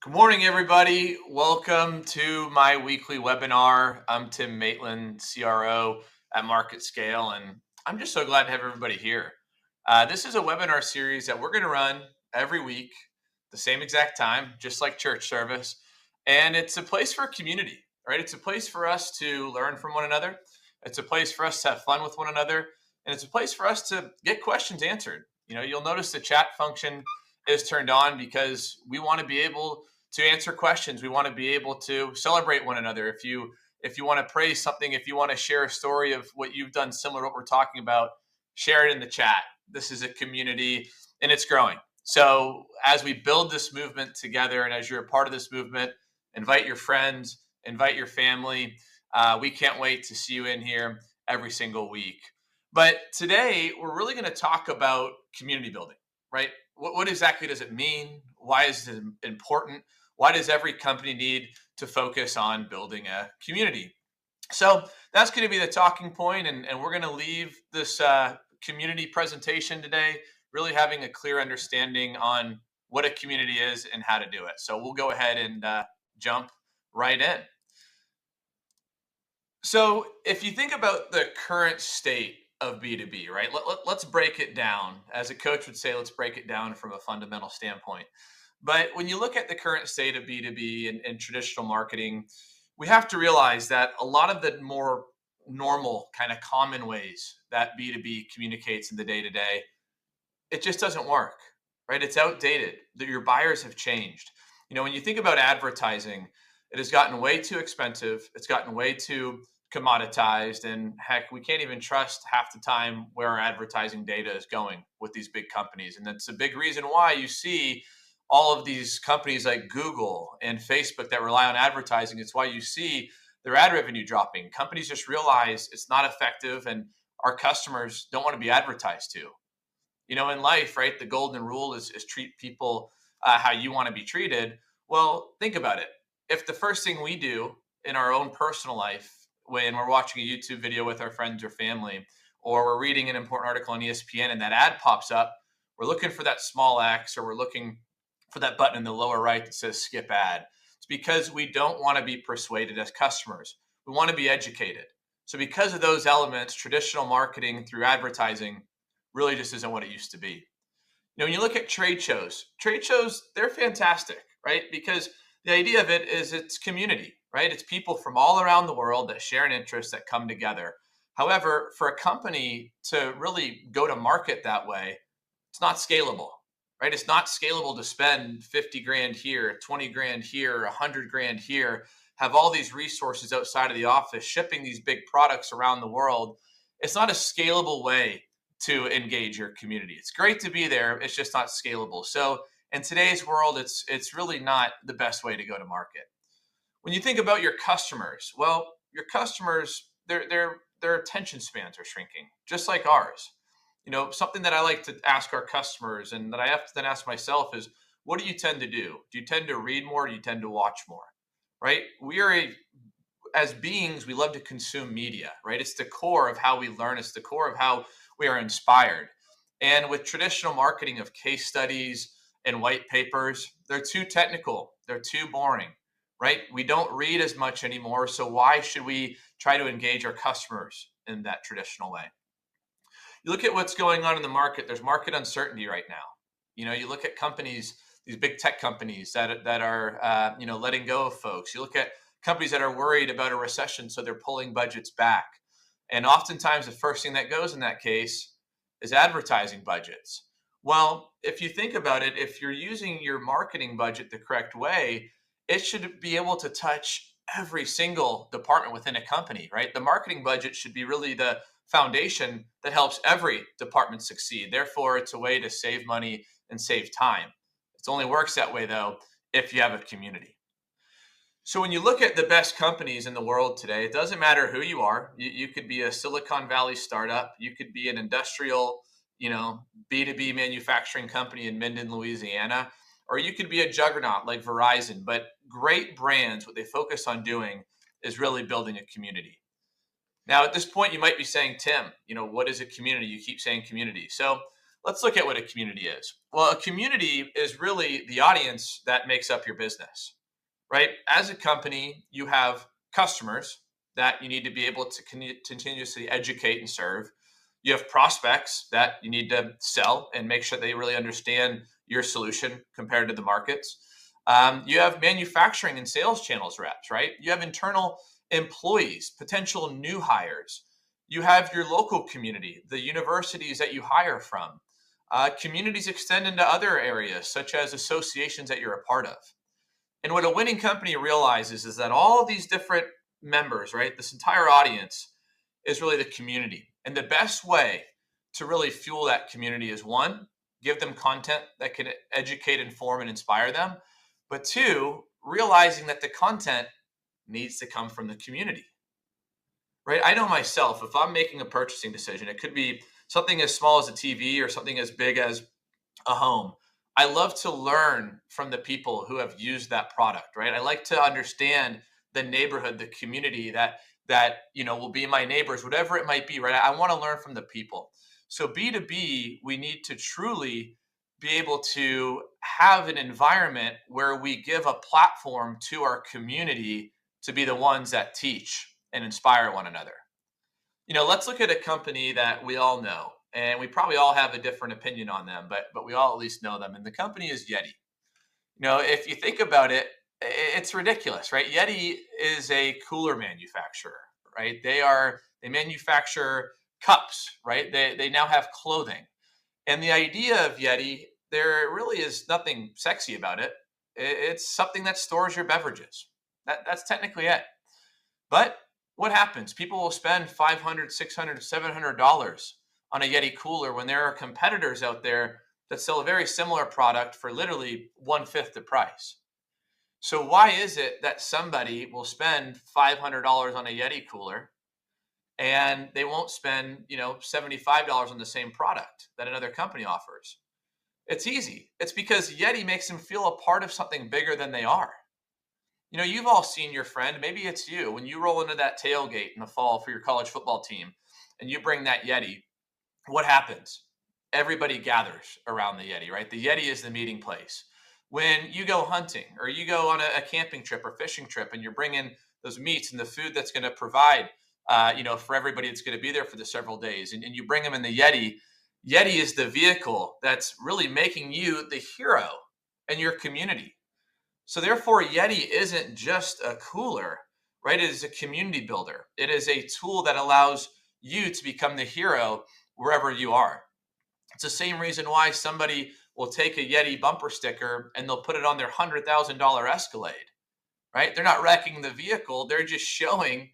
Good morning, everybody. Welcome to my weekly webinar. I'm Tim Maitland, CRO at MarketScale, and I'm just so glad to have everybody here. This is a webinar series that we're going to run every week, the same exact time, just like church service. And it's a place for community, right? It's a place for us to learn from one another. It's a place for us to have fun with one another. And it's a place for us to get questions answered. You'll notice the chat function is turned on because we want to be able to answer questions. We want to be able to celebrate one another. If you want to praise something, if you want to share a story of what you've done similar to what we're talking about, share it in the chat. This is a community and it's growing. So as we build this movement together, and as you're a part of this movement, invite your friends, invite your family. We can't wait to see you in here every single week. But today we're really going to talk about community building, right? What exactly does it mean? Why is it important? Why does every company need to focus on building a community? So that's going to be the talking point, and we're going to leave this community presentation today really having a clear understanding on what a community is and how to do it. So we'll go ahead and jump right in. So if you think about the current state of B2B, right? Let's break it down. As a coach would say, let's break it down from a fundamental standpoint. But when you look at the current state of B2B and traditional marketing, we have to realize that a lot of the more normal kind of common ways that B2B communicates in the day-to-day, it just doesn't work, right? It's outdated. Your buyers have changed. When you think about advertising, it has gotten way too expensive. It's gotten way too commoditized, and heck, we can't even trust half the time where our advertising data is going with these big companies. And that's a big reason why you see all of these companies like Google and Facebook that rely on advertising. It's why you see their ad revenue dropping. Companies just realize it's not effective, and our customers don't want to be advertised to. In life, right, the golden rule is treat people how you want to be treated. Well, think about it. If the first thing we do in our own personal life, when we're watching a YouTube video with our friends or family, or we're reading an important article on ESPN and that ad pops up, we're looking for that small X, or we're looking for that button in the lower right that says skip ad. It's because we don't want to be persuaded as customers. We want to be educated. So because of those elements, traditional marketing through advertising really just isn't what it used to be. When you look at trade shows, they're fantastic, right? Because the idea of it is it's community, right? It's people from all around the world that share an interest that come together. However, for a company to really go to market that way, it's not scalable, right? It's not scalable to spend 50 grand here, 20 grand here, 100 grand here, have all these resources outside of the office, shipping these big products around the world. It's not a scalable way to engage your community. It's great to be there. It's just not scalable. So in today's world, it's really not the best way to go to market. When you think about your customers, well, your customers, their attention spans are shrinking, just like ours. Something that I like to ask our customers and that I have to then ask myself is, what do you tend to do? Do you tend to read more? Or do you tend to watch more? Right? As beings, we love to consume media, right? It's the core of how we learn. It's the core of how we are inspired. And with traditional marketing of case studies and white papers, they're too technical. They're too boring, right? We don't read as much anymore. So why should we try to engage our customers in that traditional way? You look at what's going on in the market. There's market uncertainty right now. You look at companies, these big tech companies that are letting go of folks. You look at companies that are worried about a recession, so they're pulling budgets back. And oftentimes the first thing that goes in that case is advertising budgets. Well, if you think about it, if you're using your marketing budget the correct way, it should be able to touch every single department within a company, right? The marketing budget should be really the foundation that helps every department succeed. Therefore, it's a way to save money and save time. It only works that way, though, if you have a community. So when you look at the best companies in the world today, it doesn't matter who you are. You could be a Silicon Valley startup. You could be an industrial, B2B manufacturing company in Minden, Louisiana, or you could be a juggernaut like Verizon. But great brands, what they focus on doing is really building a community. Now, at this point, you might be saying, Tim, what is a community? You keep saying community. So Let's look at what a community is. Well, a community is really the audience that makes up your business, right? As a company, you have customers that you need to be able to continuously educate and serve. You have prospects that you need to sell and make sure they really understand your solution compared to the markets. You have manufacturing and sales channels reps, right? You have internal employees, potential new hires. You have your local community, the universities that you hire from. Communities extend into other areas, such as associations that you're a part of. And what a winning company realizes is that all of these different members, right, this entire audience is really the community. And the best way to really fuel that community is one, give them content that can educate, inform, and inspire them. But two, realizing that the content needs to come from the community, right? I know myself, if I'm making a purchasing decision, it could be something as small as a TV or something as big as a home. I love to learn from the people who have used that product, right? I like to understand the neighborhood, the community that will be my neighbors, whatever it might be, right? I want to learn from the people. So B2B, we need to truly be able to have an environment where we give a platform to our community to be the ones that teach and inspire one another. Let's look at a company that we all know, and we probably all have a different opinion on them, but we all at least know them. And the company is Yeti. If you think about it, it's ridiculous, right? Yeti is a cooler manufacturer, right? They manufacture cups, right? They now have clothing. And the idea of Yeti, there really is nothing sexy about it. It's something that stores your beverages. That's technically it. But what happens? People will spend $500, $600, $700 on a Yeti cooler when there are competitors out there that sell a very similar product for literally 1/5 the price. So why is it that somebody will spend $500 on a Yeti cooler and they won't spend, $75 on the same product that another company offers? It's easy. It's because Yeti makes them feel a part of something bigger than they are. You've all seen your friend, maybe it's you, when you roll into that tailgate in the fall for your college football team and you bring that Yeti, what happens? Everybody gathers around the Yeti, right? The Yeti is the meeting place. When you go hunting or you go on a camping trip or fishing trip and you're bringing those meats and the food that's going to provide, for everybody that's going to be there for the several days, and you bring them in the Yeti, Yeti is the vehicle that's really making you the hero in your community. So therefore, Yeti isn't just a cooler, right? It is a community builder. It is a tool that allows you to become the hero wherever you are. It's the same reason why somebody will take a Yeti bumper sticker and they'll put it on their $100,000 Escalade, right? They're not wrecking the vehicle. They're just showing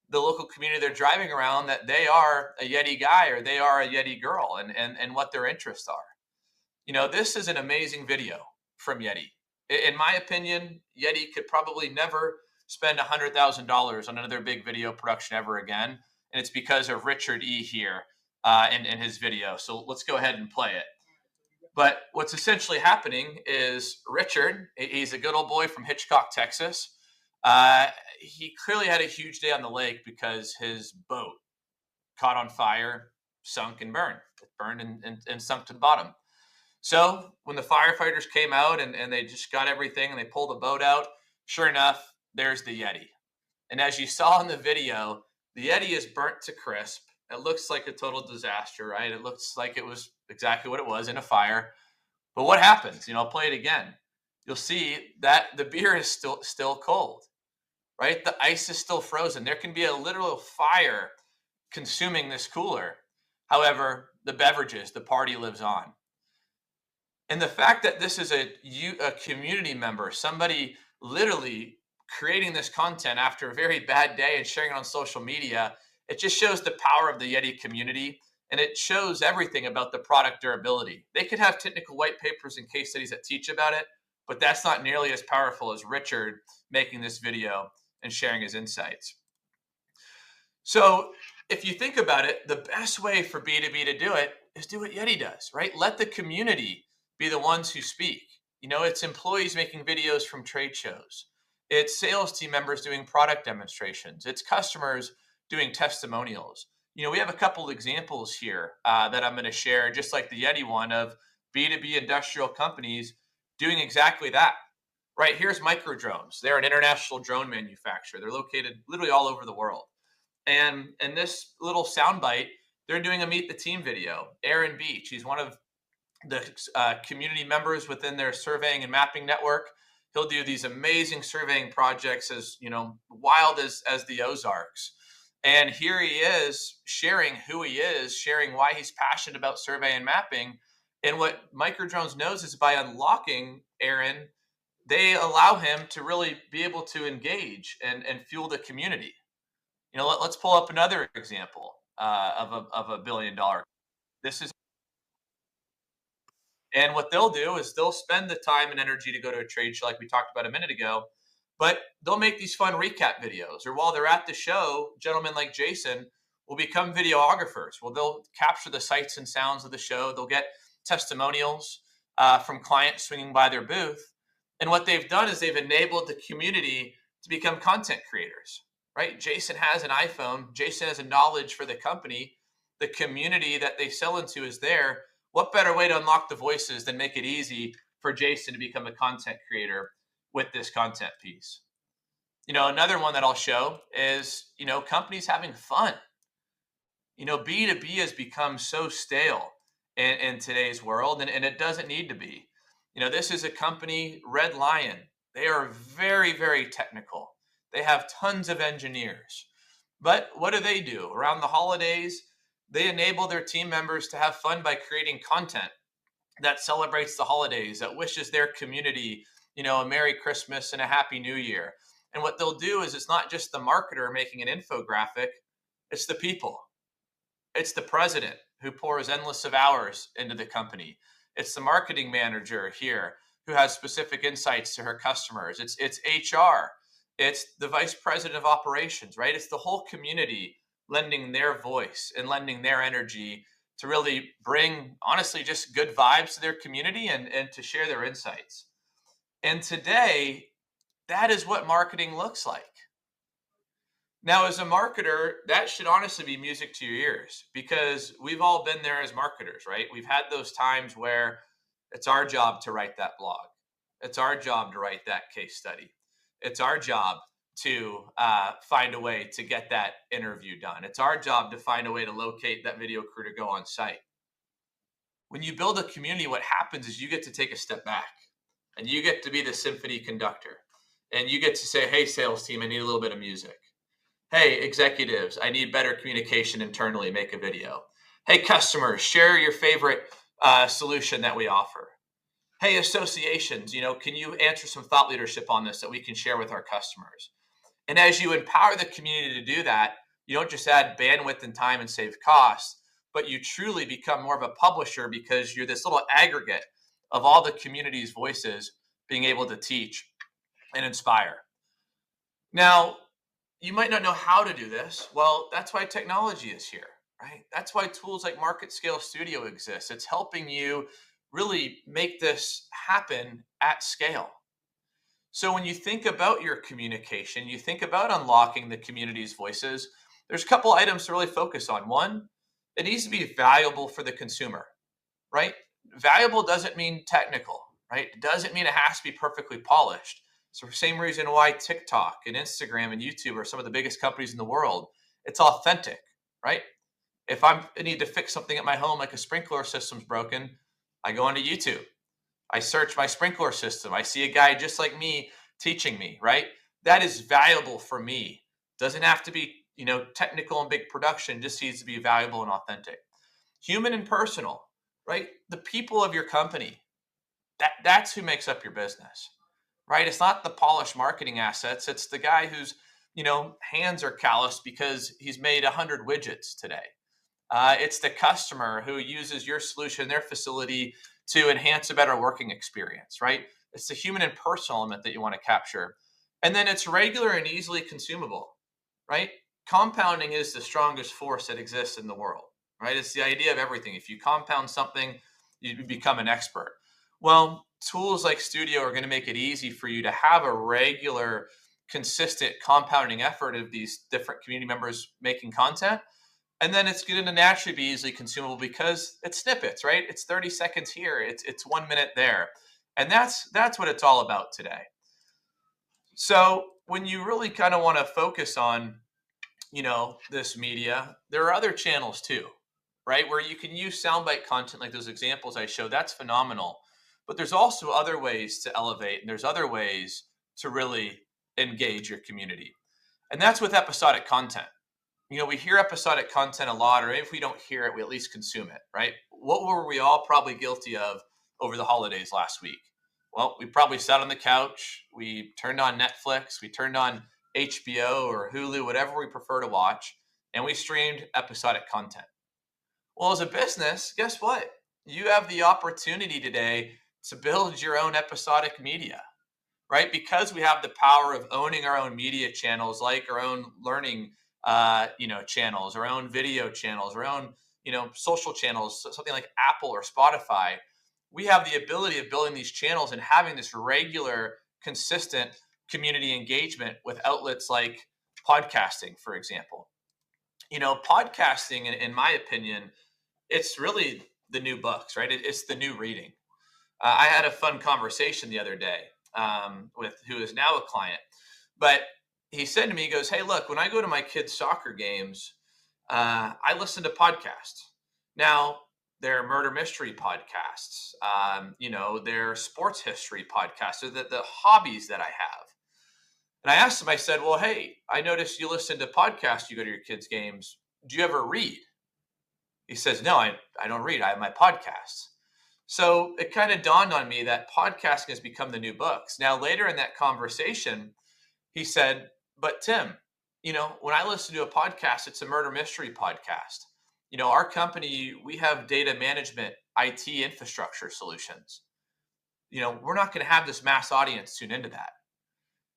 the local community they're driving around that they are a Yeti guy or they are a Yeti girl and what their interests are. This is an amazing video from Yeti. In my opinion, Yeti could probably never spend $100,000 on another big video production ever again. And it's because of Richard E. here in his video. So let's go ahead and play it. But what's essentially happening is Richard, he's a good old boy from Hitchcock, Texas. He clearly had a huge day on the lake because his boat caught on fire, sunk and burned. It burned and sunk to the bottom. So when the firefighters came out and they just got everything and they pulled the boat out, sure enough, there's the Yeti. And as you saw in the video, the Yeti is burnt to crisp. It looks like a total disaster, right? It looks like it was exactly what it was, in a fire. But what happens? I'll play it again. You'll see that the beer is still cold, right? The ice is still frozen. There can be a literal fire consuming this cooler. However, the beverages, the party lives on. And the fact that this is a community member, somebody literally creating this content after a very bad day and sharing it on social media, it just shows the power of the Yeti community, and it shows everything about the product durability. They could have technical white papers and case studies that teach about it, but that's not nearly as powerful as Richard making this video and sharing his insights. So if you think about it, the best way for B2B to do it is do what Yeti does, right? Let the community be the ones who speak. It's employees making videos from trade shows. It's sales team members doing product demonstrations. It's customers doing testimonials. We have a couple examples here that I'm going to share, just like the Yeti one, of B2B industrial companies doing exactly that. Right, here's Micro Drones. They're an international drone manufacturer. They're located literally all over the world. And in this little soundbite, they're doing a meet the team video. Aaron Beach, he's one of the community members within their surveying and mapping network. He'll do these amazing surveying projects, as wild as the Ozarks. And here he is sharing who he is, sharing why he's passionate about survey and mapping. And what Microdrones knows is, by unlocking Aaron, they allow him to really be able to engage and fuel the community. Let's pull up another example of a billion-dollar. This is And what they'll do is they'll spend the time and energy to go to a trade show, like we talked about a minute ago, but they'll make these fun recap videos. Or while they're at the show, gentlemen like Jason will become videographers. Well, they'll capture the sights and sounds of the show. They'll get testimonials from clients swinging by their booth. And what they've done is they've enabled the community to become content creators, right? Jason has an iPhone. Jason has a knowledge for the company. The community that they sell into is there. What better way to unlock the voices than make it easy for Jason to become a content creator with this content piece? Another one that I'll show is, companies having fun. B2B has become so stale in today's world, and it doesn't need to be. This is a company, Red Lion. They are very, very technical. They have tons of engineers. But what do? Around the holidays, they enable their team members to have fun by creating content that celebrates the holidays, that wishes their community, a Merry Christmas and a Happy New Year. And what they'll do is, it's not just the marketer making an infographic, it's the people. It's the president who pours endless of hours into the company. It's the marketing manager here who has specific insights to her customers. It's HR. It's the vice president of operations, right? It's the whole community lending their voice and lending their energy to really bring, honestly, just good vibes to their community and to share their insights. And today, that is what marketing looks like. Now, as a marketer, that should honestly be music to your ears, because we've all been there as marketers, right? We've had those times where it's our job to write that blog. It's our job to write that case study. It's our job to find a way to get that interview done. It's our job to find a way to locate that video crew to go on site. When you build a community, what happens is you get to take a step back and you get to be the symphony conductor. And you get to say, hey, sales team, I need a little bit of music. Hey, executives, I need better communication internally, make a video. Hey, customers, share your favorite solution that we offer. Hey, associations, can you answer some thought leadership on this that we can share with our customers? And as you empower the community to do that, you don't just add bandwidth and time and save costs, but you truly become more of a publisher, because you're this little aggregate of all the community's voices being able to teach and inspire. Now, you might not know how to do this. Well, that's why technology is here, right? That's why tools like MarketScale Studio exist. It's helping you really make this happen at scale. So when you think about your communication, you think about unlocking the community's voices, there's a couple items to really focus on. One, it needs to be valuable for the consumer, right? Valuable doesn't mean technical, right? It doesn't mean it has to be perfectly polished. So for the same reason why TikTok and Instagram and YouTube are some of the biggest companies in the world, it's authentic, right? If I need to fix something at my home, like a sprinkler system's broken, I go onto YouTube. I search my sprinkler system. I see a guy just like me teaching me, right? That is valuable for me. Doesn't have to be, technical and big production, just needs to be valuable and authentic. Human and personal, right? The people of your company, that's who makes up your business, right? It's not the polished marketing assets. It's the guy whose, hands are calloused because he's made 100 widgets today. It's the customer who uses your solution in their facility to enhance a better working experience, right? It's the human and personal element that you want to capture. And then it's regular and easily consumable, right? Compounding is the strongest force that exists in the world, right? It's the idea of everything. If you compound something, you become an expert. Well, tools like Studio are going to make it easy for you to have a regular, consistent compounding effort of these different community members making content. And then it's going to naturally be easily consumable because it's snippets, right? It's 30 seconds here, it's 1 minute there. And that's what it's all about today. So when you really kind of want to focus on, this media, there are other channels too, right? Where you can use soundbite content like those examples I showed. That's phenomenal. But there's also other ways to elevate, and there's other ways to really engage your community. And that's with episodic content. We hear episodic content a lot, or if we don't hear it, we at least consume it, right? What were we all probably guilty of over the holidays last week? Well, we probably sat on the couch, we turned on Netflix, we turned on HBO or Hulu, whatever we prefer to watch, and we streamed episodic content. Well, as a business, guess what? You have the opportunity today to build your own episodic media, right? Because we have the power of owning our own media channels, like our own learning, channels, our own video channels, our own, social channels, something like Apple or Spotify. We have the ability of building these channels and having this regular, consistent community engagement with outlets like podcasting, for example. Podcasting, in my opinion, it's really the new books, right? It's the new reading. I had a fun conversation the other day with who is now a client, but he said to me, he goes, "Hey, look, when I go to my kids' soccer games, I listen to podcasts. Now, they're murder mystery podcasts, they're sports history podcasts, or the hobbies that I have." And I asked him, I said, "Well, hey, I noticed you listen to podcasts, you go to your kids' games. Do you ever read?" He says, "No, I don't read. I have my podcasts." So it kind of dawned on me that podcasting has become the new books. Now, later in that conversation, he said, "But Tim, when I listen to a podcast, it's a murder mystery podcast. Our company, we have data management, IT infrastructure solutions. We're not going to have this mass audience tune into that."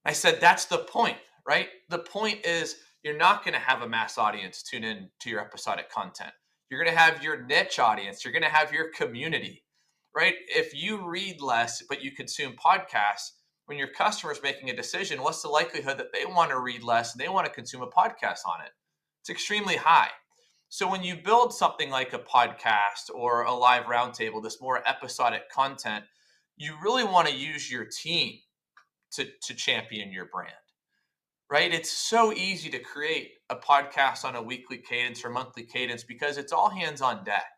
I said, "That's the point, right? The point is you're not going to have a mass audience tune in to your episodic content. You're going to have your niche audience. You're going to have your community, right? If you read less, but you consume podcasts, when your customer is making a decision, what's the likelihood that they want to read less and they want to consume a podcast on it? It's extremely high. So when you build something like a podcast or a live roundtable, this more episodic content, you really want to use your team to champion your brand, right? It's so easy to create a podcast on a weekly cadence or monthly cadence because it's all hands on deck,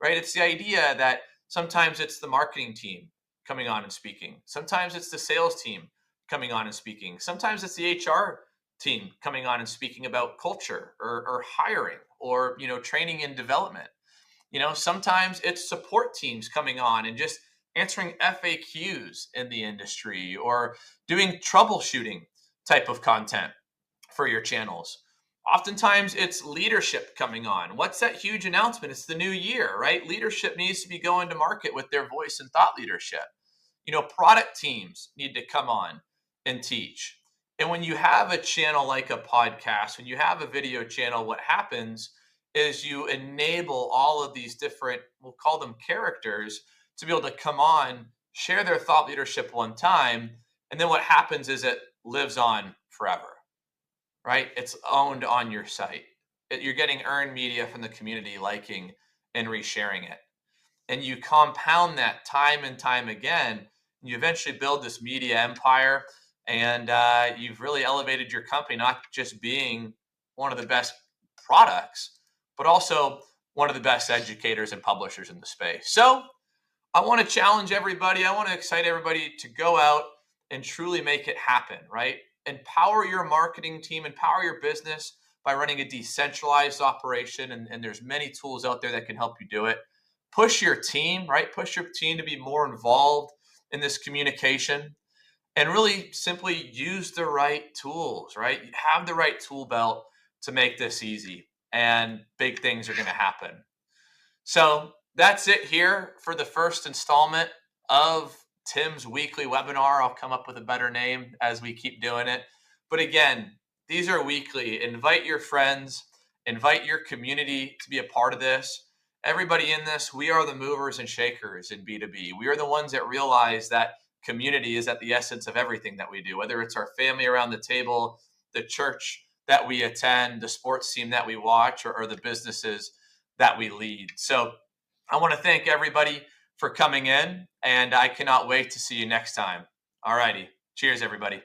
right? It's the idea that sometimes it's the marketing team coming on and speaking. Sometimes it's the sales team coming on and speaking. Sometimes it's the HR team coming on and speaking about culture or hiring or, training and development. Sometimes it's support teams coming on and just answering FAQs in the industry or doing troubleshooting type of content for your channels. Oftentimes it's leadership coming on. What's that huge announcement? It's the new year, right? Leadership needs to be going to market with their voice and thought leadership. Product teams need to come on and teach. And when you have a channel like a podcast, when you have a video channel, what happens is you enable all of these different, we'll call them characters, to be able to come on, share their thought leadership one time. And then what happens is it lives on forever, right? It's owned on your site. You're getting earned media from the community liking and resharing it. And you compound that time and time again. You eventually build this media empire, and you've really elevated your company, not just being one of the best products, but also one of the best educators and publishers in the space. So I want to challenge everybody. I want to excite everybody to go out and truly make it happen, right? Empower your marketing team, empower your business by running a decentralized operation. And there's many tools out there that can help you do it. Push your team, right? Push your team to be more involved in this communication and really simply use the right tools, right? Have the right tool belt to make this easy, and big things are going to happen. So that's it here for the first installment of Tim's weekly webinar. I'll come up with a better name as we keep doing it. But again, these are weekly. Invite your friends, invite your community to be a part of this. Everybody in this, we are the movers and shakers in B2B. We are the ones that realize that community is at the essence of everything that we do, whether it's our family around the table, the church that we attend, the sports team that we watch, or the businesses that we lead. So I want to thank everybody for coming in, and I cannot wait to see you next time. All righty. Cheers, everybody.